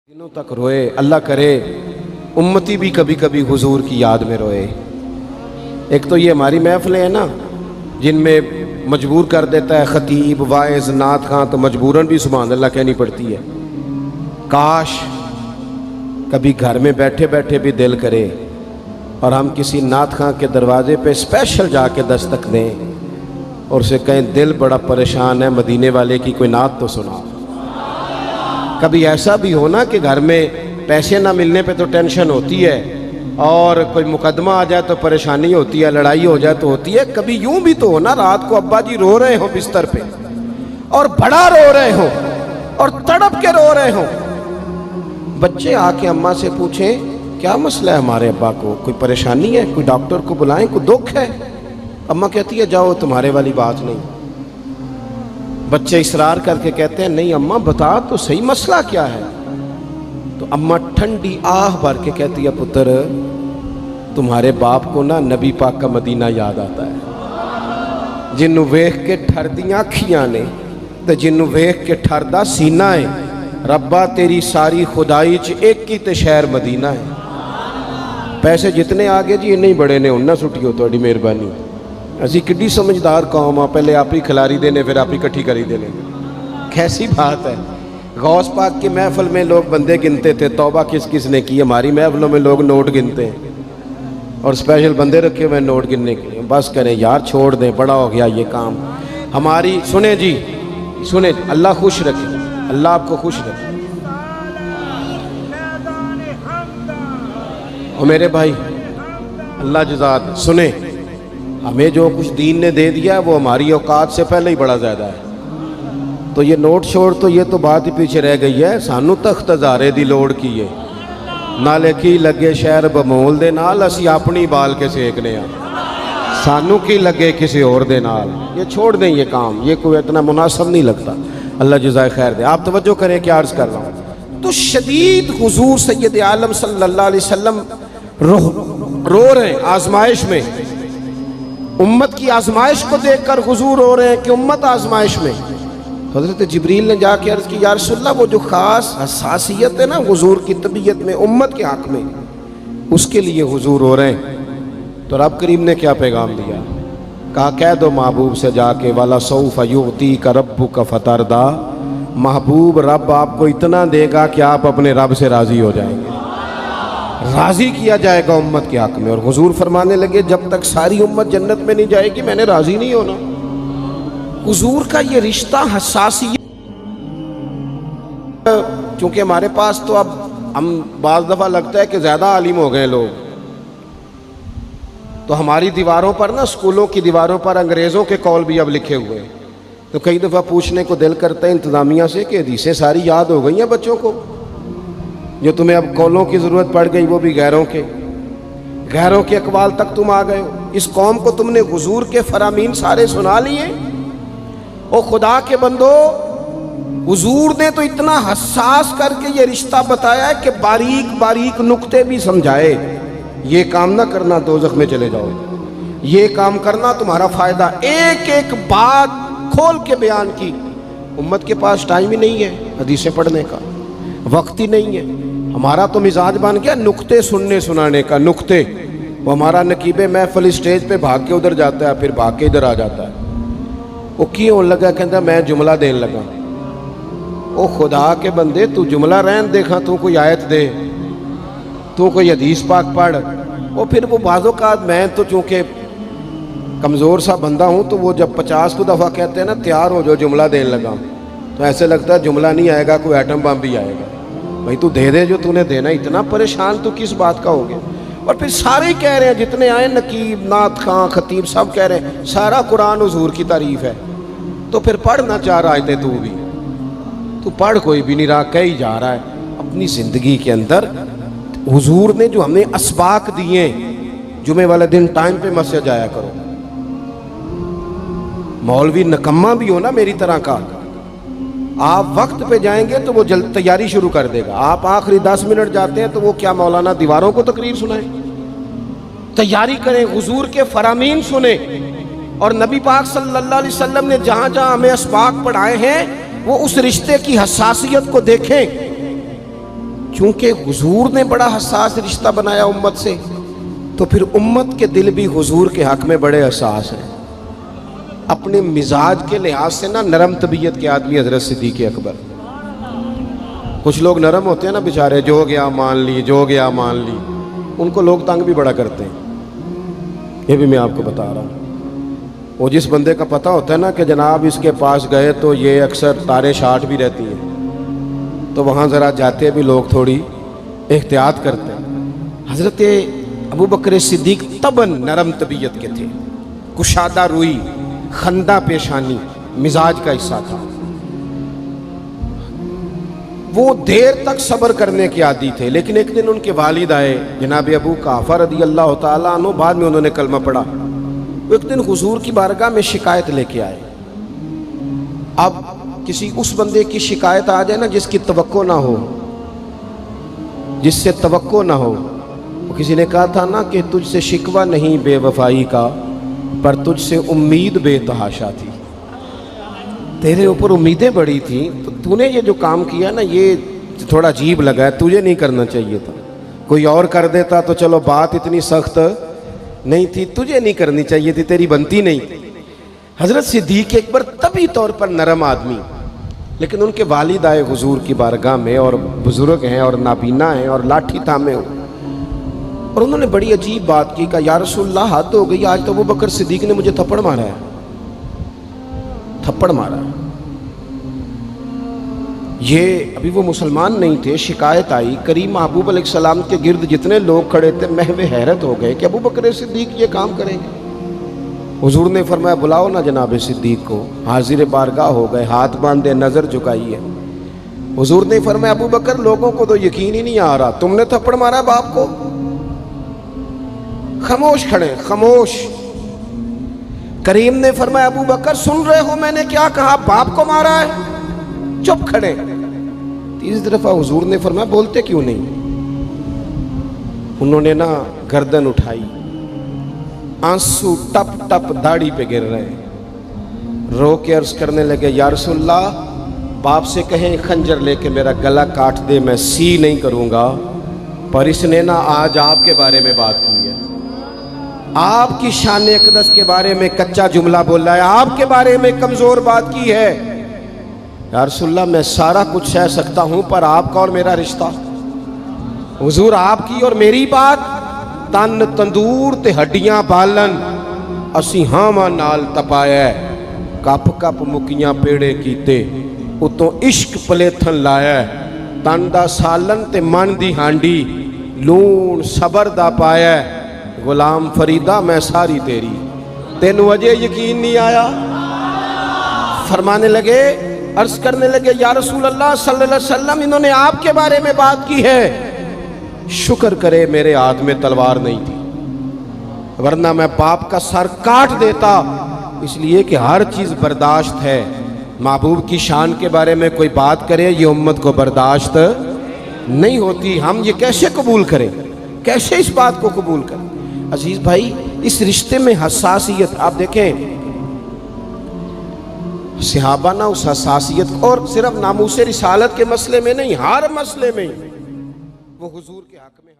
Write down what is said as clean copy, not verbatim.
दिनों तक रोए। अल्लाह करे उम्मती भी कभी कभी हुजूर की याद में रोए। एक तो ये हमारी महफिलें हैं ना जिनमें मजबूर कर देता है ख़तीब वाइज़ नात खां, तो मजबूरन भी सुभान अल्लाह कहनी पड़ती है। काश कभी घर में बैठे बैठे भी दिल करे और हम किसी नात खां के दरवाजे पे स्पेशल जाके दस्तक दें और उसे कहें दिल बड़ा परेशान है, मदीने वाले की कोई नात तो सुना। कभी ऐसा भी हो ना कि घर में पैसे ना मिलने पे तो टेंशन होती है और कोई मुकदमा आ जाए तो परेशानी होती है, लड़ाई हो जाए तो होती है। कभी यूं भी तो हो ना रात को अब्बा जी रो रहे हो बिस्तर पे और बड़ा रो रहे हो और तड़प के रो रहे हो, बच्चे आके अम्मा से पूछें क्या मसला है हमारे अब्बा को, कोई परेशानी है, कोई डॉक्टर को बुलाएं, कोई दुख है। अम्मा कहती है जाओ तुम्हारे वाली बात नहीं। बच्चे इसरार करके कहते हैं नहीं अम्मा बता तो सही मसला क्या है। तो अम्मा ठंडी आह भर के कहती है पुत्र तुम्हारे बाप को ना नबी पाक का मदीना याद आता है, जिन्नू वेख के ठरदियां अखियां ने ते जिन्नू वेख के ठरदा सीना है। रब्बा तेरी सारी खुदाई च एक ही ते शहर मदीना है। पैसे जितने आगे जी इन्ने ही बड़े ने उन्ना सुटियो थोड़ी मेहरबानी। असी किड्डी समझदार कौम आ, पहले आप ही खिलारी देने फिर आप ही इकट्ठी करी देने। कैसी बात है। गौस पाक की महफिल में लोग बंदे गिनते थे, तौबा किस किस ने की। हमारी महफिलों में लोग नोट गिनते हैं और स्पेशल बंदे रखे हुए नोट गिनने के लिए। बस करें यार, छोड़ दें, बड़ा हो गया ये काम हमारी। सुने जी सुने, अल्लाह खुश रखे, अल्लाह आपको खुश रखे। और मेरे भाई अल्लाह जज़ात सुने, हमें जो कुछ दीन ने दे दिया है वो हमारी औकात से पहले ही बड़ा ज़्यादा है। तो ये नोट छोड़ तो ये तो बात ही पीछे रह गई है। सानू तख्त हज़ारे दी लोड़ की है, नाले की लगे शहर बमोल दे नाल असी अपनी बाल के सेकने आ, सानू की लगे किसी और दे नाल। ये छोड़ दें ये काम, ये कोई इतना मुनासिब नहीं लगता। अल्लाह जज़ाए खैर दे। आप तवज्जो करें क्या अर्ज़ कर रहा हूँ। तो शदीद हुजूर सैयद आलम सल्लल्लाहु अलैहि वसल्लम रो रहे हैं आजमाइश में। उम्मत की आजमाइश को देखकर हुजूर रो रहे हैं कि उम्मत आजमाइश में। हज़रत जिब्रील ने जाके अर्ज़ की या रसूलल्लाह वो जो ख़ास हसासियत है ना हुजूर की तबीयत में उम्मत के हक़ में, उसके लिए हुजूर रो रहे हैं। तो रब करीम ने क्या पैगाम दिया, कहा कह दो महबूब से जाके वाला सौफ युअतीका रब्बुका फतरदा, महबूब रब आपको इतना देगा कि आप अपने रब से राज़ी हो जाएंगे, राज़ी किया जाएगा उम्मत के हक़ में। और हुजूर फरमाने लगे जब तक सारी उम्मत जन्नत में नहीं जाएगी मैंने राज़ी नहीं होना। हुजूर का ये रिश्ता हसासियत, चूँकि हमारे पास तो अब हम बाज़ दफ़ा लगता है कि ज़्यादा आलिम हो गए लोग, तो हमारी दीवारों पर ना स्कूलों की दीवारों पर अंग्रेज़ों के कौल भी अब लिखे हुए हैं। तो कई दफ़ा पूछने को दिल करता है इंतज़ामिया से कि हदीसें सारी याद हो गई हैं बच्चों को, जो तुम्हें अब कौलों की ज़रूरत पड़ गई वो भी गैरों के अक़वाल तक तुम आ गए हो। इस कौम को तुमने हुजूर के फरामीन सारे सुना लिए। ओ खुदा के बंदो, हुजूर ने तो इतना हसास करके ये रिश्ता बताया है कि बारीक बारीक नुक्ते भी समझाए। ये काम ना करना दोज़ख में चले जाओगे, ये काम करना तुम्हारा फ़ायदा। एक एक बात खोल के बयान की। उम्मत के पास टाइम ही नहीं है हदीसें पढ़ने का, वक्त ही नहीं है। हमारा तो मिजाज बन गया नुक्ते सुनने सुनाने का। नुक्ते वो हमारा नकीबे महफिल स्टेज पे भाग के उधर जाता है, फिर भाग के इधर आ जाता है। वो क्यों होने लगा, कहता मैं जुमला देन लगा। ओ खुदा के बंदे तू जुमला रहन देखा, तू कोई आयत दे, तू कोई हदीस पाक पढ़। वो फिर वो बाज़ों का मैं तो चूँकि कमज़ोर सा बंदा हूँ तो वो जब 50 को दफ़ा कहते हैं ना तैयार हो जो जुमला देन लगा, तो ऐसे लगता है जुमला नहीं आएगा कोई एटम बम भी आएगा। भाई तू दे दे जो तूने देना, इतना परेशान तो किस बात का हो गया। और फिर सारे ही कह रहे हैं जितने आए, नकीब नात खां खतीब सब कह रहे हैं सारा कुरान हुजूर की तारीफ़ है। तो फिर पढ़ना चाह रहा है तू भी, तू पढ़, कोई भी नहीं रहा, कह ही जा रहा है। अपनी ज़िंदगी के अंदर हुजूर ने जो हमें असबाक दिए, जुमे वाले दिन टाइम पे मस्जिद जाया करो। मौलवी नकम्मा भी हो ना मेरी तरह का, आप वक्त पे जाएंगे तो वो जल्द तैयारी शुरू कर देगा। आप आखिरी 10 मिनट जाते हैं तो वो क्या मौलाना दीवारों को तकरीर सुनाए। तैयारी करें, हुजूर के फरामीन सुने। और नबी पाक सल्लल्लाहु अलैहि वसल्लम ने जहाँ जहाँ हमें असबाक पढ़ाए हैं वो उस रिश्ते की हसासियत को देखें। چونکہ حضور نے بڑا حساس رشتہ بنایا امت سے، تو پھر امت کے دل بھی حضور کے حق میں بڑے حساس ہیں۔ اپنے مزاج کے لحاظ سے نا نرم طبیعت کے آدمی حضرت صدیق اکبر۔ کچھ لوگ نرم ہوتے ہیں نا بیچارے، جو گیا مان لی، جو گیا مان لی، ان کو لوگ تنگ بھی بڑا کرتے ہیں۔ یہ بھی میں آپ کو بتا رہا ہوں۔ وہ جس بندے کا پتہ ہوتا ہے نا کہ جناب اس کے پاس گئے تو یہ اکثر تاریں شاٹ بھی رہتی ہیں، تو وہاں ذرا جاتے بھی لوگ تھوڑی احتیاط کرتے ہیں۔ حضرت ابو بکر صدیق طبعاً نرم طبیعت کے تھے، کشادہ روئی، خندہ پیشانی مزاج کا حصہ تھا۔ وہ دیر تک صبر کرنے کے عادی تھے، لیکن ایک دن ان کے والد آئے جناب ابو قحافہ رضی اللہ تعالیٰ عنہ، بعد میں انہوں نے کلمہ پڑھا۔ وہ ایک دن حضور کی بارگاہ میں شکایت لے کے آئے۔ اب کسی اس بندے کی شکایت آ جائے نا جس کی توقع نہ ہو، جس سے توقع نہ ہو۔ کسی نے کہا تھا نا کہ تجھ سے شکوہ نہیں بے وفائی کا، پر تجھ سے امید بے تحاشا تھی۔ تیرے اوپر امیدیں بڑی تھیں، تو نے یہ جو کام کیا نا یہ تھوڑا عجیب لگا ہے، تجھے نہیں کرنا چاہیے تھا۔ کوئی اور کر دیتا تو چلو بات اتنی سخت نہیں تھی، تجھے نہیں کرنی چاہیے تھی، تیری بنتی نہیں تھی۔ حضرت صدیق اکبر طبی طور پر نرم آدمی، لیکن ان کے والد آئے حضور کی بارگاہ میں، اور بزرگ ہیں اور نابینا ہیں اور لاٹھی تھامے ہو، اور انہوں نے بڑی عجیب بات کی، کہا یا رسول اللہ حد ہو گئی، آج تو ابو بکر صدیق نے مجھے تھپڑ مارا ہے، تھپڑ مارا ہے۔ یہ ابھی وہ مسلمان نہیں تھے، شکایت آئی، کریم محبوب علیہ السلام کے گرد جتنے لوگ کھڑے تھے محو حیرت ہو گئے کہ ابو بکر صدیق یہ کام کریں گے۔ حضور نے فرمایا بلاؤ نا جناب صدیق کو، حاضر بارگاہ ہو گئے، ہاتھ باندھے، نظر جھکائی ہے۔ حضور نے فرمایا ابو بکر لوگوں کو تو یقین ہی نہیں آ رہا، تم نے تھپڑ مارا باپ کو؟ خاموش کھڑے، خاموش۔ کریم نے فرمایا ابو بکر سن رہے ہو میں نے کیا کہا، باپ کو مارا ہے؟ چپ کھڑے۔ تیسری دفعہ حضور نے فرمایا بولتے کیوں نہیں؟ انہوں نے نا گردن اٹھائی، آنسو ٹپ ٹپ داڑھی پہ گر رہے، رو کے عرض کرنے لگے یا رسول اللہ باپ سے کہیں خنجر لے کے میرا گلا کاٹ دے، میں سی نہیں کروں گا، پر اس نے نا آج آپ کے بارے میں بات کی ہے، آپ کی شان اقدس کے بارے میں کچا جملہ بولا ہے، آپ کے بارے میں کمزور بات کی ہے۔ یا رسول اللہ میں سارا کچھ سہ سکتا ہوں، پر آپ کا اور میرا رشتہ، حضور آپ کی اور میری بات، تن تندور تے ہڈیاں بالن، اسی ہاواں نال تپایا، کپ کپ مکیاں پیڑے کیتے، اتوں عشق پلیتھن لایا، تن دا سالن تے من دی ہانڈی، لون صبر دا پایا، غلام فریدہ میں ساری تیری، تینوں اجے یقین نہیں آیا؟ فرمانے لگے، عرض کرنے لگے یا رسول اللہ صلی اللہ علیہ وسلم انہوں نے آپ کے بارے میں بات کی ہے، شکر کرے میرے ہاتھ میں تلوار نہیں تھی، ورنہ میں باپ کا سر کاٹ دیتا، اس لیے کہ ہر چیز برداشت ہے، محبوب کی شان کے بارے میں کوئی بات کرے یہ امت کو برداشت نہیں ہوتی، ہم یہ کیسے قبول کریں، کیسے اس بات کو قبول کریں؟ عزیز بھائی اس رشتے میں حساسیت، آپ دیکھیں صحابہ نا اس حساسیت، اور صرف ناموس رسالت کے مسئلے میں نہیں، ہر مسئلے میں وہ حضور کے حق میں